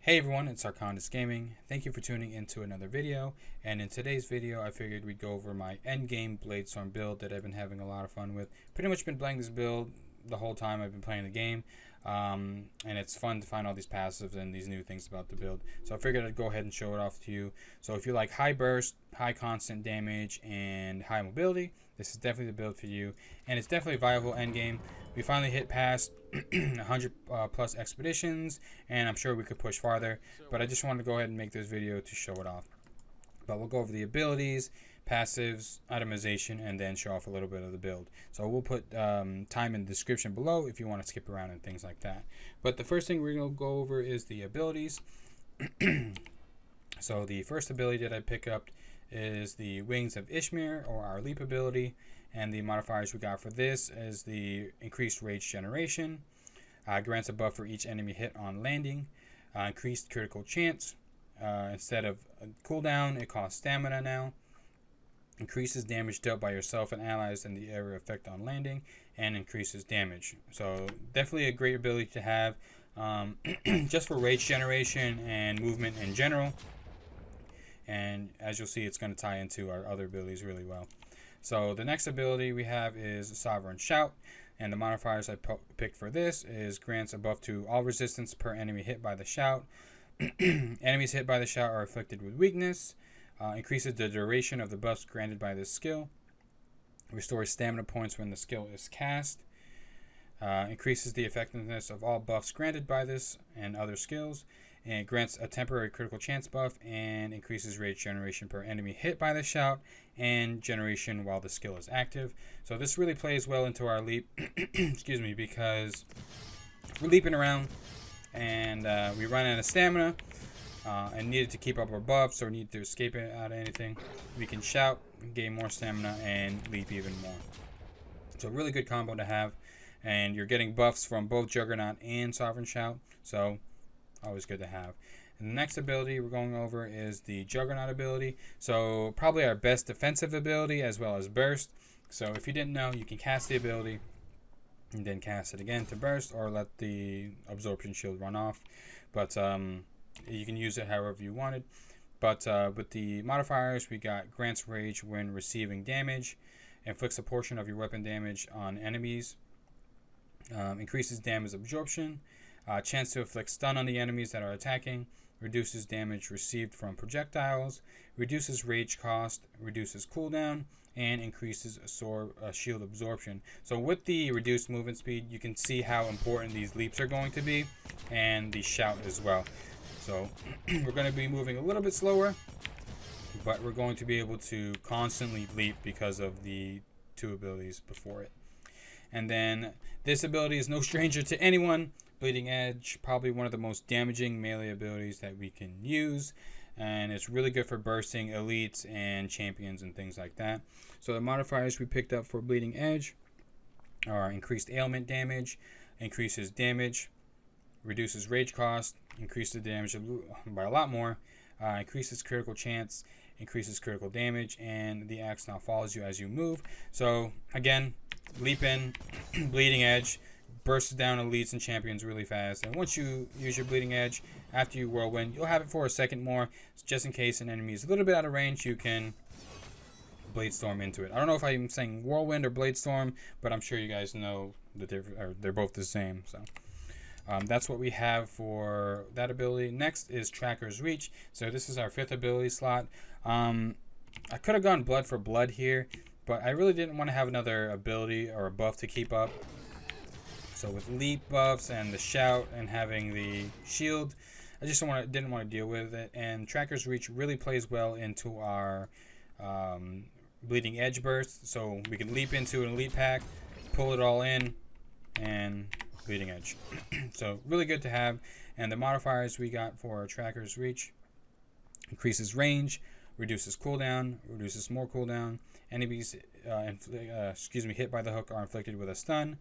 Hey everyone, it's Untitled Gaming. Thank you for tuning into another video. And in today's video, I figured we'd go over my endgame Bladestorm build that I've been having a lot of fun with. Pretty much been playing this build the whole time I've been playing the game. And it's fun to find all these passives and these new things about the build. So I figured I'd go ahead and show it off to you. So if you like high burst, high constant damage, and high mobility, this is definitely the build for you. And it's definitely a viable endgame. We finally hit past 100 plus expeditions, and I'm sure we could push farther, but I just wanted to go ahead and make this video to show it off. But we'll go over the abilities, passives, itemization, and then show off a little bit of the build. So we'll put time in the description below if you want to skip around and things like that. But the first thing we're going to go over is the abilities. So the first ability that I pick up is the Wings of Ishmir, or our leap ability. And the modifiers we got for this is the increased rage generation, grants a buff for each enemy hit on landing, increased critical chance, instead of a cooldown it costs stamina now, increases damage dealt by yourself and allies in the area effect on landing, and increases damage. So definitely a great ability to have, just for rage generation and movement in general. And as you'll see, it's going to tie into our other abilities really well. So the next ability we have is Sovereign Shout, and the modifiers I picked for this is grants a buff to all resistance per enemy hit by the shout. Enemies hit by the shout are afflicted with weakness, increases the duration of the buffs granted by this skill, restores stamina points when the skill is cast, increases the effectiveness of all buffs granted by this and other skills, and grants a temporary critical chance buff and increases rage generation per enemy hit by the shout and generation while the skill is active. So this really plays well into our leap excuse me, because we're leaping around and we run out of stamina and needed to keep up our buffs or need to escape out of anything. We can shout, gain more stamina, and leap even more. So really good combo to have, and you're getting buffs from both Juggernaut and Sovereign Shout, so always good to have. And the next ability we're going over is the Juggernaut ability. So probably our best defensive ability as well as burst. So if you didn't know, you can cast the ability and then cast it again to burst, or let the absorption shield run off. But you can use it however you wanted. But with the modifiers, we got grants rage when receiving damage, inflicts a portion of your weapon damage on enemies, increases damage absorption, chance to inflict stun on the enemies that are attacking, reduces damage received from projectiles, reduces rage cost, reduces cooldown, and increases shield absorption. So with the reduced movement speed, you can see how important these leaps are going to be, and the shout as well. So we're going to be moving a little bit slower, but we're going to be able to constantly leap because of the two abilities before it. And then this ability is no stranger to anyone. Bleeding Edge, probably one of the most damaging melee abilities that we can use, and it's really good for bursting elites and champions and things like that. So the modifiers we picked up for Bleeding Edge are increased ailment damage, increases damage, reduces rage cost, increases damage by a lot more, increases critical chance, increases critical damage, and the axe now follows you as you move. So again, leap in, Bleeding Edge, bursts down elites and champions really fast, and once you use your Bleeding Edge after you whirlwind, you'll have it for a second more, just in case an enemy is a little bit out of range. You can Bladestorm into it. I don't know if I'm saying whirlwind or Bladestorm, but I'm sure you guys know that they're both the same. So that's what we have for that ability. Next is Tracker's Reach. So this is our 5th ability slot. I could have gone blood for blood here, but I really didn't want to have another ability or a buff to keep up. So with leap buffs and the shout and having the shield, I just didn't want to deal with it. And Tracker's Reach really plays well into our Bleeding Edge burst. So we can leap into an elite pack, pull it all in, and Bleeding Edge. So really good to have. And the modifiers we got for Tracker's Reach: increases range, reduces cooldown, reduces more cooldown. Enemies hit by the hook are inflicted with a stun.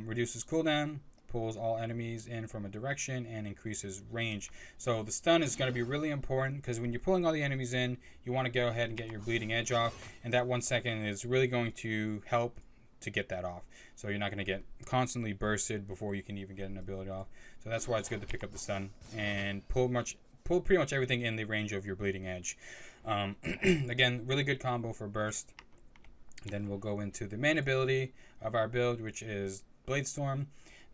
Reduces cooldown, pulls all enemies in from a direction, and increases range. So the stun is going to be really important, because when you're pulling all the enemies in, you want to go ahead and get your Bleeding Edge off, and that 1 second is really going to help to get that off. So you're not going to get constantly bursted before you can even get an ability off. So that's why it's good to pick up the stun and pull pretty much everything in the range of your bleeding edge. Again, really good combo for burst. And then we'll go into the main ability of our build, which is Bladestorm.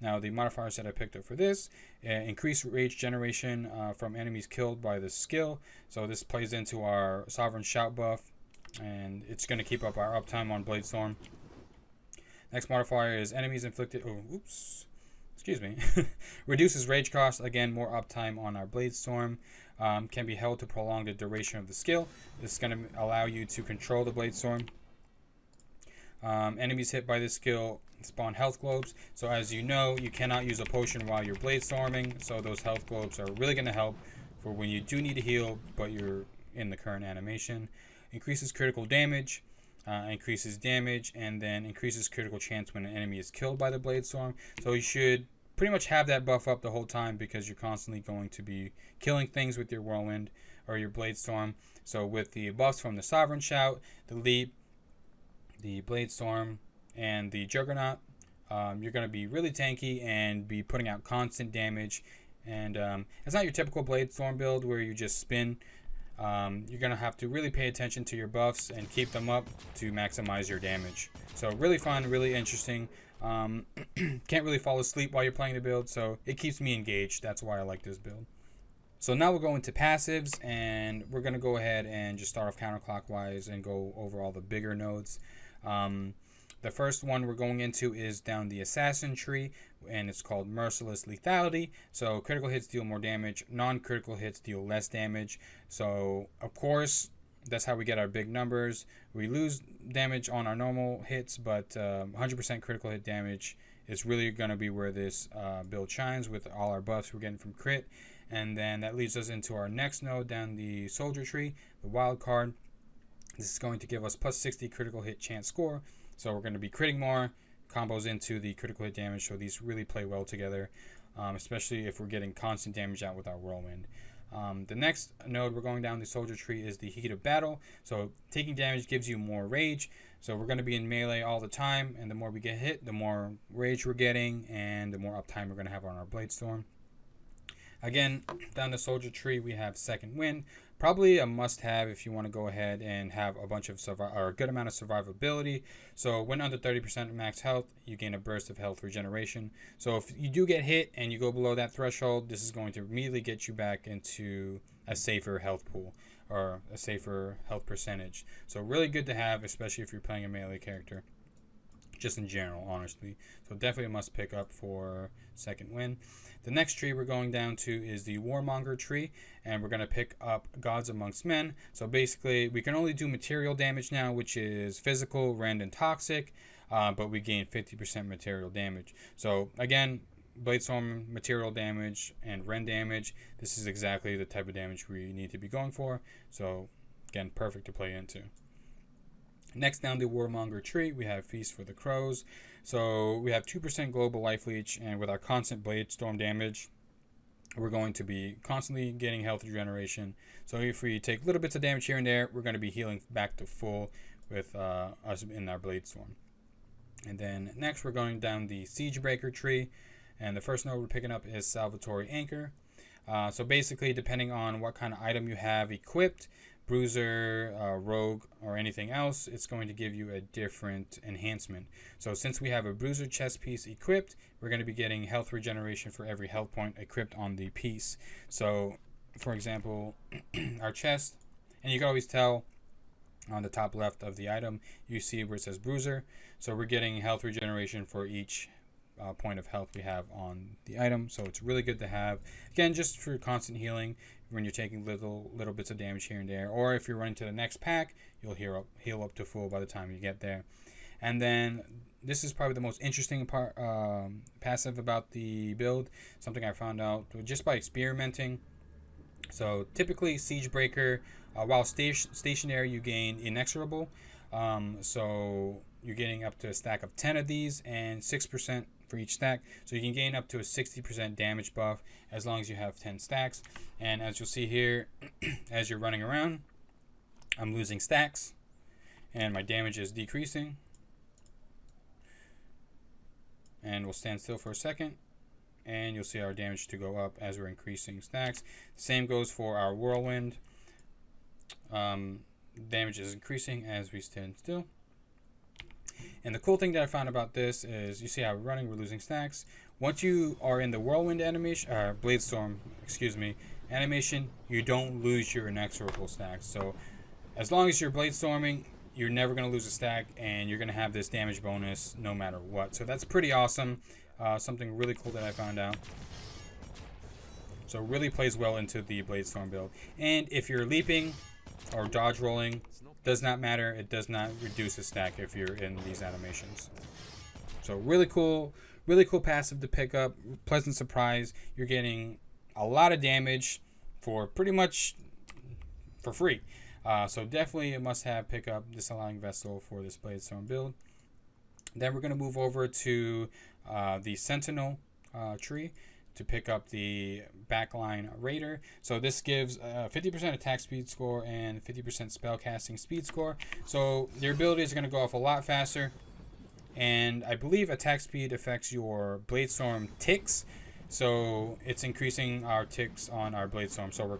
Now the modifiers that I picked up for this, increase rage generation from enemies killed by the skill. So this plays into our Sovereign Shout buff, and it's going to keep up our uptime on Bladestorm. Next modifier is enemies inflicted, reduces rage cost, again more uptime on our Bladestorm. Can be held to prolong the duration of the skill. This is going to allow you to control the Bladestorm. Enemies hit by this skill spawn health globes. So as you know, you cannot use a potion while you're Bladestorming, so those health globes are really going to help for when you do need to heal but you're in the current animation. Increases critical damage, increases damage, and then increases critical chance when an enemy is killed by the Bladestorm. So you should pretty much have that buff up the whole time because you're constantly going to be killing things with your Whirlwind or your Bladestorm. So with the buffs from the Sovereign Shout, the Leap, the Bladestorm, and the Juggernaut, you're going to be really tanky and be putting out constant damage. And it's not your typical Bladestorm build where you just spin. You're going to have to really pay attention to your buffs and keep them up to maximize your damage. So really fun, really interesting. Can't really fall asleep while you're playing the build, so it keeps me engaged. That's why I like this build. So now we'll go into passives, and we're going to go ahead and just start off counterclockwise and go over all the bigger nodes. The first one we're going into is down the assassin tree, and it's called Merciless Lethality. So critical hits deal more damage, non-critical hits deal less damage. So of course that's how we get our big numbers. We lose damage on our normal hits, but 100% critical hit damage is really going to be where this build shines with all our buffs we're getting from crit. And then that leads us into our next node down the soldier tree, the wild card. This is going to give us plus 60 critical hit chance score. So we're going to be critting more, combos into the critical hit damage. So these really play well together, especially if we're getting constant damage out with our Whirlwind. The next node we're going down the soldier tree is the heat of battle. So taking damage gives you more rage. So we're going to be in melee all the time, and the more we get hit, the more rage we're getting, and the more uptime we're going to have on our Bladestorm. Again, down the soldier tree we have Second Wind. Probably a must-have if you want to go ahead and have a bunch of a good amount of survivability. So when under 30% max health, you gain a burst of health regeneration. So if you do get hit and you go below that threshold, this is going to immediately get you back into a safer health pool or a safer health percentage. So really good to have, especially if you're playing a melee character. Just in general, honestly. So definitely a must pick up for Second Wind. The next tree we're going down to is the Warmonger tree, and we're going to pick up Gods Amongst Men. So basically, we can only do material damage now, which is physical, rend, and toxic, but we gain 50% material damage. So again, Bladestorm material damage and rend damage. This is exactly the type of damage we need to be going for. So again, perfect to play into. Next down the Warmonger tree, we have Feast for the Crows. So we have 2% global life leech, and with our constant Bladestorm damage, we're going to be constantly getting health regeneration. So if we take little bits of damage here and there, we're going to be healing back to full with us in our Bladestorm. And then next we're going down the Siegebreaker tree, and the first node we're picking up is Salvatore Anchor. So basically, depending on what kind of item you have equipped, Bruiser, Rogue, or anything else, it's going to give you a different enhancement. So since we have a Bruiser chest piece equipped, we're going to be getting health regeneration for every health point equipped on the piece. So for example, our chest, and you can always tell on the top left of the item, you see where it says Bruiser. So we're getting health regeneration for each point of health we have on the item. So it's really good to have, again, just for constant healing when you're taking little bits of damage here and there, or if you're running to the next pack, you'll heal up to full by the time you get there. And then this is probably the most interesting part, passive about the build, something I found out just by experimenting. So typically Siegebreaker, while stationary, you gain Inexorable. So you're getting up to a stack of 10 of these and 6% for each stack. So you can gain up to a 60% damage buff as long as you have 10 stacks. And as you'll see here, as you're running around, I'm losing stacks and my damage is decreasing. and we'll stand still for a second, and you'll see our damage to go up as we're increasing stacks. Same goes for our whirlwind. Damage is increasing as we stand still. And the cool thing that I found about this is, you see how we're running, we're losing stacks. Once you are in the whirlwind animation, bladestorm, animation, you don't lose your inexorable stacks. So as long as you're bladestorming, you're never going to lose a stack, and you're going to have this damage bonus no matter what. So that's pretty awesome. Something really cool that I found out. So it really plays well into the bladestorm build. And if you're leaping or dodge rolling, does not matter. It does not reduce a stack if you're in these animations. So really cool passive to pick up. Pleasant surprise. You're getting a lot of damage for pretty much for free. So definitely a must-have pickup, Disallowing Vessel for this bladestorm build. Then we're going to move over to the Sentinel tree to pick up the Backline Raider. So this gives 50% attack speed score and 50% spellcasting speed score. So your abilities are going to go off a lot faster. And I believe attack speed affects your bladestorm ticks. So it's increasing our ticks on our bladestorm. So we're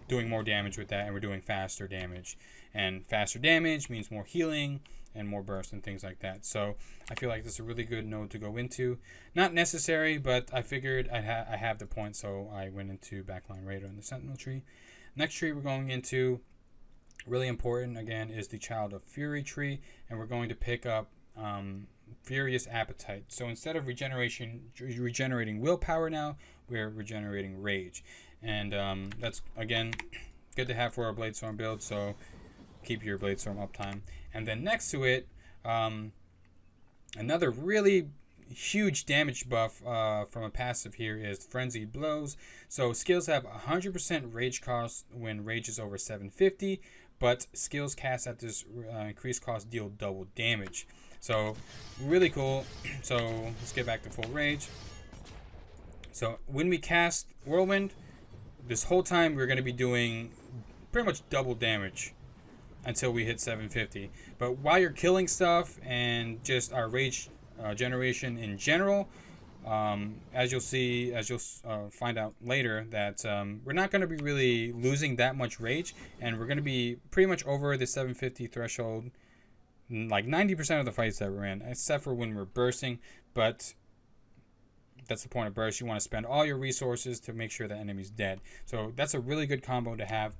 doing more damage with that, and we're doing faster damage. And faster damage means more healing and more burst and things like that. So I feel like this is a really good node to go into. Not necessary, but I figured I have the point, so I went into Backline Raider and the Sentinel tree. Next tree we're going into, really important again, is the Child of Fury tree, and we're going to pick up Furious Appetite. So instead of regenerating willpower now, we're regenerating rage. And that's, again, good to have for our bladestorm build, so keep your bladestorm uptime. And then next to it, another really huge damage buff from a passive here is Frenzied Blows. So skills have 100% rage cost when rage is over 750, but skills cast at this increased cost deal double damage. So really cool. So let's get back to full rage. So when we cast Whirlwind, this whole time we're going to be doing pretty much double damage until we hit 750. But while you're killing stuff and just our rage generation in general, as you'll find out later, that we're not going to be really losing that much rage, and we're going to be pretty much over the 750 threshold like 90% of the fights that we're in, except for when we're bursting. But that's the point of burst. You want to spend all your resources to make sure the enemy's dead. So that's a really good combo to have.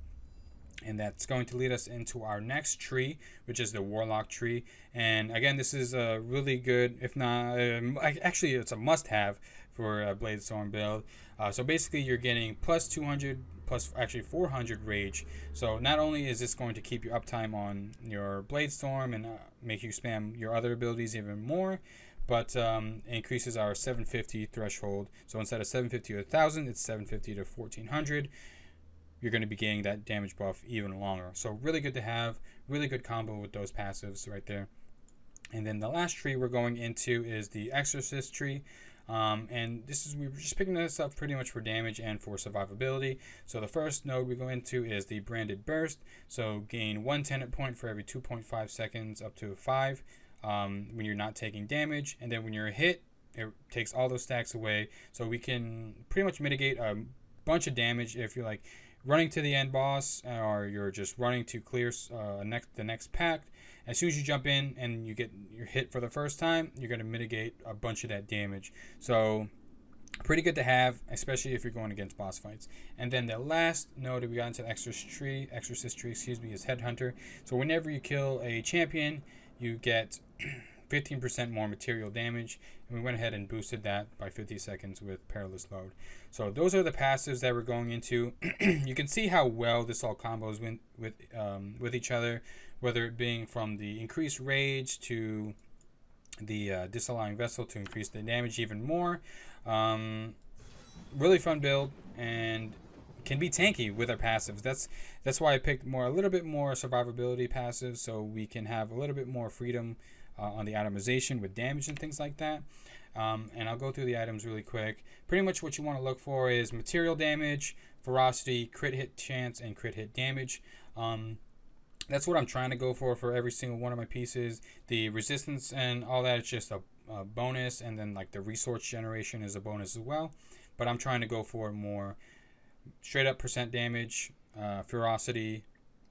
And that's going to lead us into our next tree, which is the Warlock tree. And again, this is a really good, if not, actually it's a must-have for a bladestorm build. So basically you're getting plus 200, plus actually 400 rage. So not only is this going to keep your uptime on your bladestorm and make you spam your other abilities even more, but increases our 750 threshold. So instead of 750 to 1000, it's 750 to 1400. You're going to be getting that damage buff even longer. So really good to have, really good combo with those passives right there. And then the last tree we're going into is the Exorcist tree. And we were just picking this up pretty much for damage and for survivability. So the first node we go into is the Branded Burst. So gain 1 tenant point for every 2.5 seconds up to 5 when you're not taking damage. And then when you're hit, it takes all those stacks away. So we can pretty much mitigate a bunch of damage if you're like running to the end boss, or you're just running to clear the next pact. As soon as you jump in and you're hit for the first time, you're going to mitigate a bunch of that damage. So pretty good to have, especially if you're going against boss fights. And then the last node that we got into the Exorcist tree, is Headhunter. So whenever you kill a champion, you get 15% more material damage, and we went ahead and boosted that by 50 seconds with Perilous Load. So those are the passives that we're going into. You can see how well this all combos with each other, whether it being from the increased rage to the Disallowing Vessel to increase the damage even more. Really fun build, and can be tanky with our passives. That's why I picked a little bit more survivability passives, so we can have a little bit more freedom on the itemization with damage and things like that. And I'll go through the items really quick. Pretty much what you want to look for is material damage, ferocity, crit hit chance, and crit hit damage. That's what I'm trying to go for every single one of my pieces. The resistance and all that, it's just bonus, and then like the resource generation is a bonus as well. But I'm trying to go for more straight up percent damage, ferocity,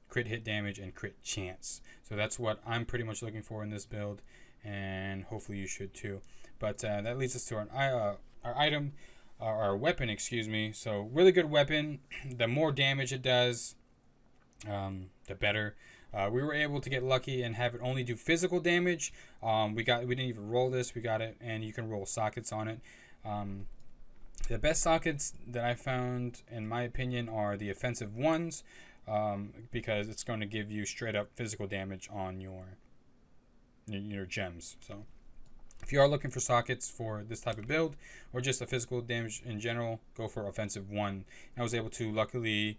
crit hit damage, and crit chance. So that's what I'm pretty much looking for in this build, and hopefully you should too. But that leads us to our item, our weapon, excuse me. So really good weapon. The more damage it does, the better. We were able to get lucky and have it only do physical damage. We didn't even roll this. We got it, and you can roll sockets on it. The best sockets that I found, in my opinion, are the offensive ones, because it's going to give you straight up physical damage on your gems. So if you are looking for sockets for this type of build, or just a physical damage in general, go for offensive 1. I was able to luckily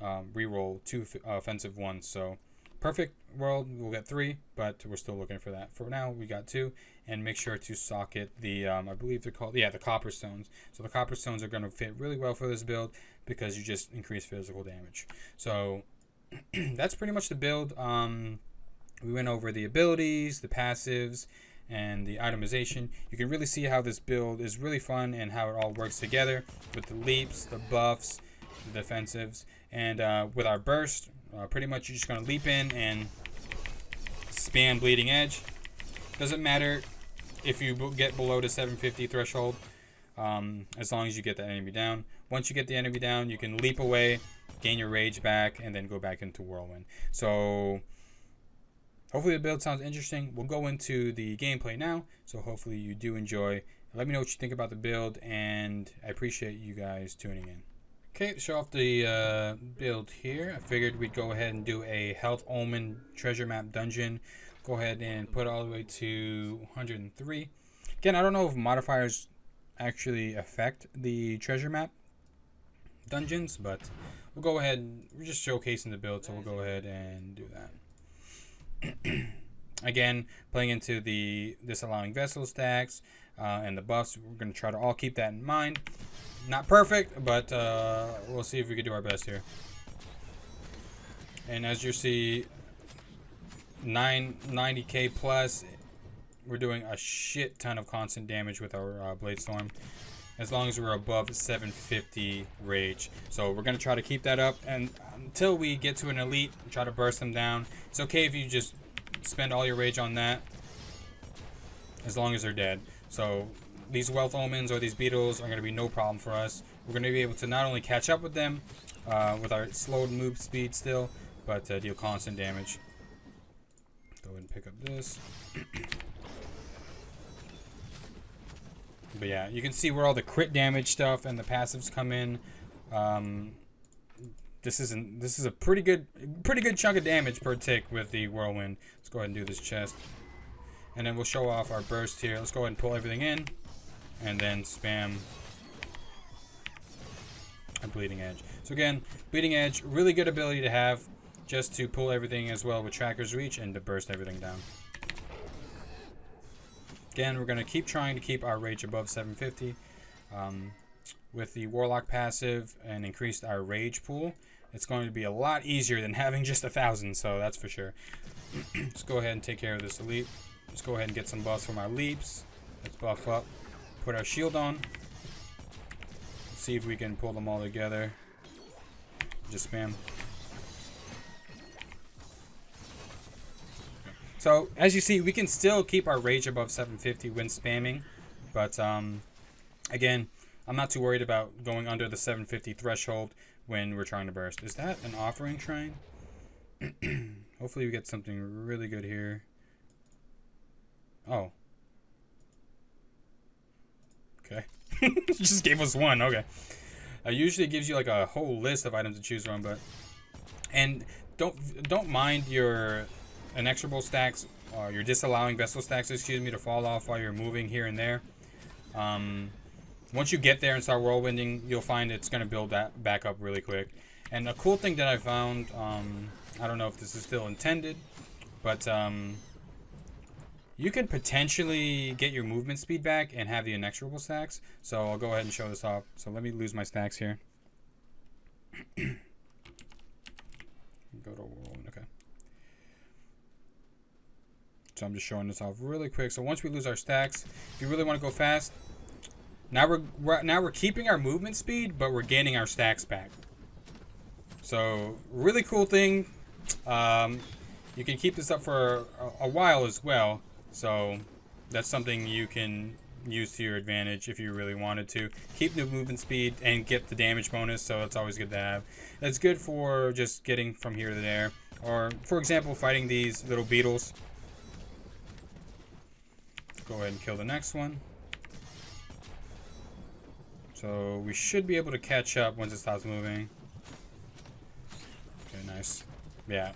reroll 2 offensive ones. So perfect world, we'll get 3, but we're still looking for that. For now, we got 2, and make sure to socket the, I believe they're called, the copper stones. So the copper stones are going to fit really well for this build because you just increase physical damage. So that's pretty much the build. We went over the abilities, the passives, and the itemization. You can really see how this build is really fun and how it all works together with the leaps, the buffs, the defensives, and with our burst, pretty much you're just going to leap in and spam bleeding edge. Doesn't matter if you get below the 750 threshold, as long as you get the enemy down. Once you get the enemy down, you can leap away, gain your rage back, and then go back into whirlwind. So hopefully the build sounds interesting. We'll go into the gameplay now, so hopefully you do enjoy. Let me know what you think about the build, and I appreciate you guys tuning in. Okay, to show off the build here, I figured we'd go ahead and do a Health Omen treasure map dungeon. Go ahead and put it all the way to 103. Again, I don't know if modifiers actually affect the treasure map dungeons, but we'll go ahead and we're just showcasing the build, so we'll go ahead and do that. Again, playing into the disallowing vessel stacks and the buffs, we're going to try to all keep that in mind. Not perfect, but we'll see if we can do our best here. And as you see, 90k plus, we're doing a shit ton of constant damage with our Bladestorm, as long as we're above 750 rage. So we're going to try to keep that up, and until we get to an elite, try to burst them down. It's okay if you just spend all your rage on that, as long as they're dead. So these Wealth Omens or these beetles are going to be no problem for us. We're going to be able to not only catch up with them with our slowed move speed still, but deal constant damage. Go ahead and pick up this. But yeah, you can see where all the crit damage stuff and the passives come in. This is a pretty good chunk of damage per tick with the whirlwind. Let's go ahead and do this chest, and then we'll show off our burst here. Let's go ahead and pull everything in, and then spam a bleeding edge. So again, bleeding edge, really good ability to have, just to pull everything as well with tracker's reach and to burst everything down. Again, we're going to keep trying to keep our rage above 750. With the Warlock passive and increased our rage pool, it's going to be a lot easier than having just 1,000, so that's for sure. Let's go ahead and take care of this elite. Let's go ahead and get some buffs from our leaps. Let's buff up. Put our shield on. Let's see if we can pull them all together. Just spam. So, as you see, we can still keep our rage above 750 when spamming. But, again, I'm not too worried about going under the 750 threshold when we're trying to burst. Is that an offering shrine? Hopefully we get something really good here. Oh. Okay. Just gave us one. Okay. Usually it gives you like a whole list of items to choose from, but... And don't mind your inexorable stacks, or your disallowing vessel stacks, excuse me, to fall off while you're moving here and there. Once you get there and start whirlwinding, you'll find it's going to build that back up really quick. And a cool thing that I found, I don't know if this is still intended, but you can potentially get your movement speed back and have the inexorable stacks. So I'll go ahead and show this off. So let me lose my stacks here. Go to whirlwind, okay. So I'm just showing this off really quick. So once we lose our stacks, if you really want to go fast, now we're keeping our movement speed, but we're gaining our stacks back. So really cool thing. You can keep this up for a while as well. So that's something you can use to your advantage if you really wanted to. Keep the movement speed and get the damage bonus, so it's always good to have. That's good for just getting from here to there. Or, for example, fighting these little beetles. Go ahead and kill the next one. So we should be able to catch up once it stops moving. Okay, nice. Yeah.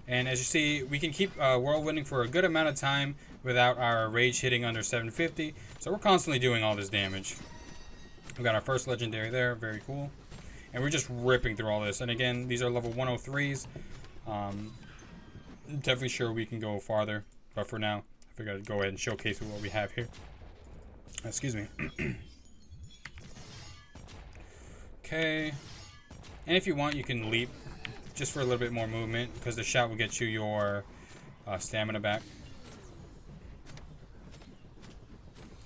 And as you see, we can keep whirlwinding for a good amount of time without our rage hitting under 750. So we're constantly doing all this damage. We got our first legendary there. Very cool. And we're just ripping through all this. And again, these are level 103s. Definitely sure we can go farther. But for now, I figured I'd go ahead and showcase what we have here. Excuse me. Okay. And if you want, you can leap just for a little bit more movement, because the shout will get you your stamina back.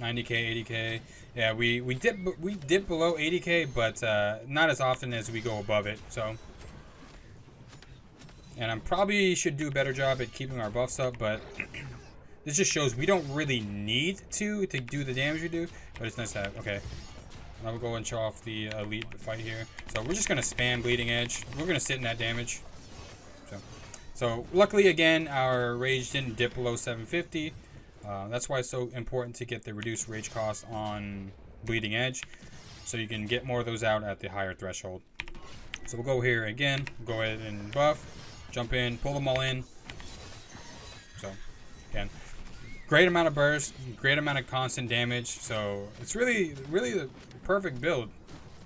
90k, 80k. Yeah, we dip below 80k, but not as often as we go above it. So, and I probably should do a better job at keeping our buffs up, but this just shows we don't really need to do the damage we do. But it's nice to have. Okay, I will go and show off the elite fight here. So we're just gonna spam bleeding edge. We're gonna sit in that damage. So luckily, again, our rage didn't dip below 750. That's why it's so important to get the reduced rage cost on bleeding edge, so you can get more of those out at the higher threshold. So we'll go here again, go ahead and buff, jump in, pull them all in. So again, great amount of burst, great amount of constant damage. So it's really the perfect build,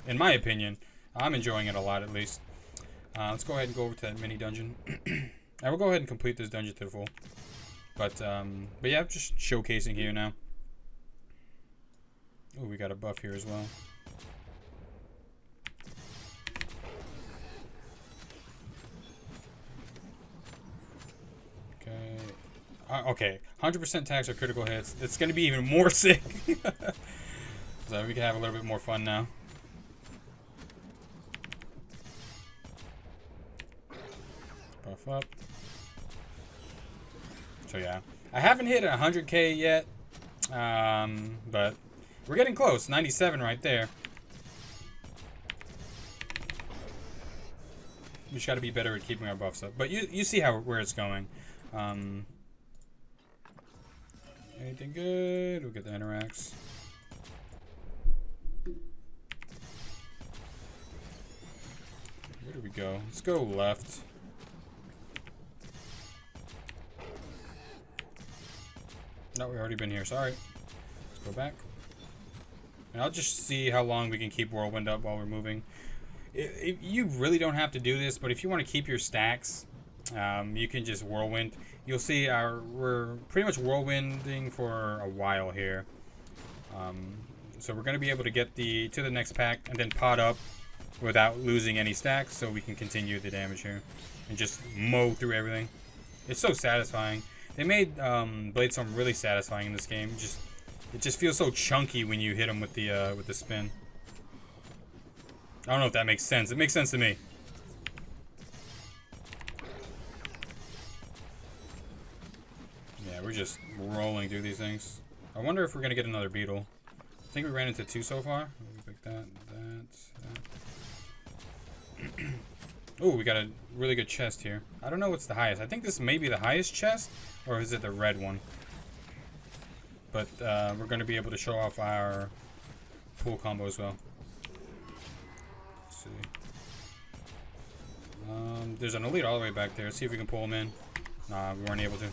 in my opinion. I'm enjoying it a lot, at least. Let's go ahead and go over to that mini dungeon. I will go ahead and complete this dungeon to the full. But yeah, just showcasing here now. Oh, we got a buff here as well. Okay. Okay, 100% tax or critical hits. It's going to be even more sick. So we can have a little bit more fun now. Buff up. So yeah, I haven't hit 100k yet, but we're getting close. 97 right there. We just got to be better at keeping our buffs up. But you see where it's going. Anything good? We'll get the interacts. Where do we go? Let's go left. No, we've already been here. Sorry. Let's go back. And I'll just see how long we can keep whirlwind up while we're moving. You really don't have to do this, but if you want to keep your stacks, you can just whirlwind. You'll see we're pretty much whirlwinding for a while here. So we're going to be able to get to the next pack and then pot up without losing any stacks, so we can continue the damage here and just mow through everything. It's so satisfying. They made Bladestorm really satisfying in this game. It just feels so chunky when you hit them with the spin. I don't know if that makes sense. It makes sense to me. Yeah, we're just rolling through these things. I wonder if we're gonna get another beetle. I think we ran into 2 so far. Pick that. Oh, we got a really good chest here. I don't know what's the highest. I think this may be the highest chest, or is it the red one? But we're going to be able to show off our pool combo as well. Let's see. There's an elite all the way back there. Let's see if we can pull him in. Nah, we weren't able to.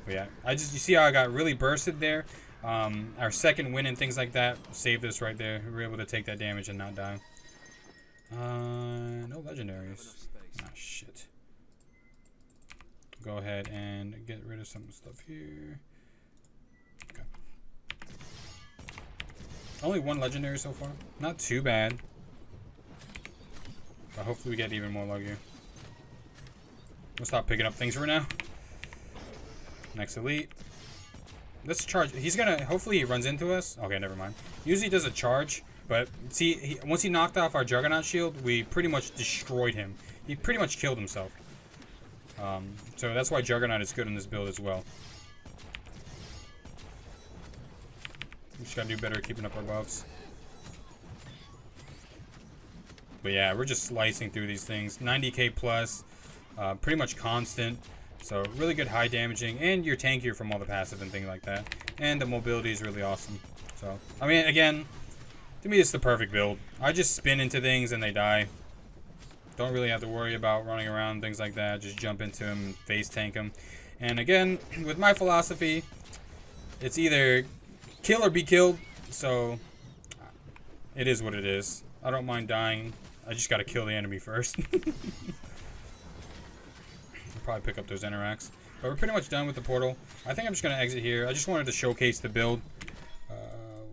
But yeah, you see how I got really bursted there? Our second win and things like that saved us right there. We were able to take that damage and not die. No legendaries. Ah, shit. Go ahead and get rid of some stuff here. Okay. Only 1 legendary so far. Not too bad. But hopefully we get even more luck here. We'll stop picking up things for now. Next elite. Let's charge. He's gonna. Hopefully he runs into us. Okay, never mind. Usually does a charge, but see, once he knocked off our Juggernaut shield, we pretty much destroyed him. He pretty much killed himself. So that's why Juggernaut is good in this build as well. We just gotta do better at keeping up our buffs. But yeah, we're just slicing through these things. 90k plus, pretty much constant. So really good high damaging, and you're tankier from all the passive and things like that. And the mobility is really awesome. So, I mean, again, to me it's the perfect build. I just spin into things and they die. Don't really have to worry about running around, things like that. Just jump into them and face tank them. And again, with my philosophy, it's either kill or be killed. So, it is what it is. I don't mind dying. I just gotta kill the enemy first. Probably pick up those interacts. But we're pretty much done with the portal. I think I'm just going to exit here. I just wanted to showcase the build. We'll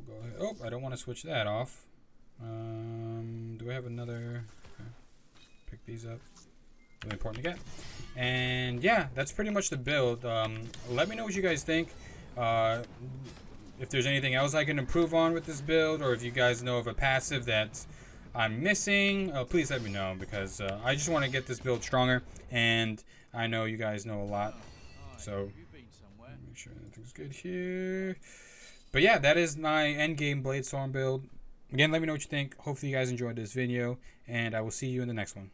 go ahead. Oh, I don't want to switch that off. Do I have another? Okay. Pick these up. Really important to get. And yeah, that's pretty much the build. Let me know what you guys think. If there's anything else I can improve on with this build, or if you guys know of a passive that I'm missing, please let me know, because I just want to get this build stronger, and I know you guys know a lot, so make sure everything's good here. But yeah, that is my endgame Bladestorm build. Again, let me know what you think. Hopefully you guys enjoyed this video, and I will see you in the next one.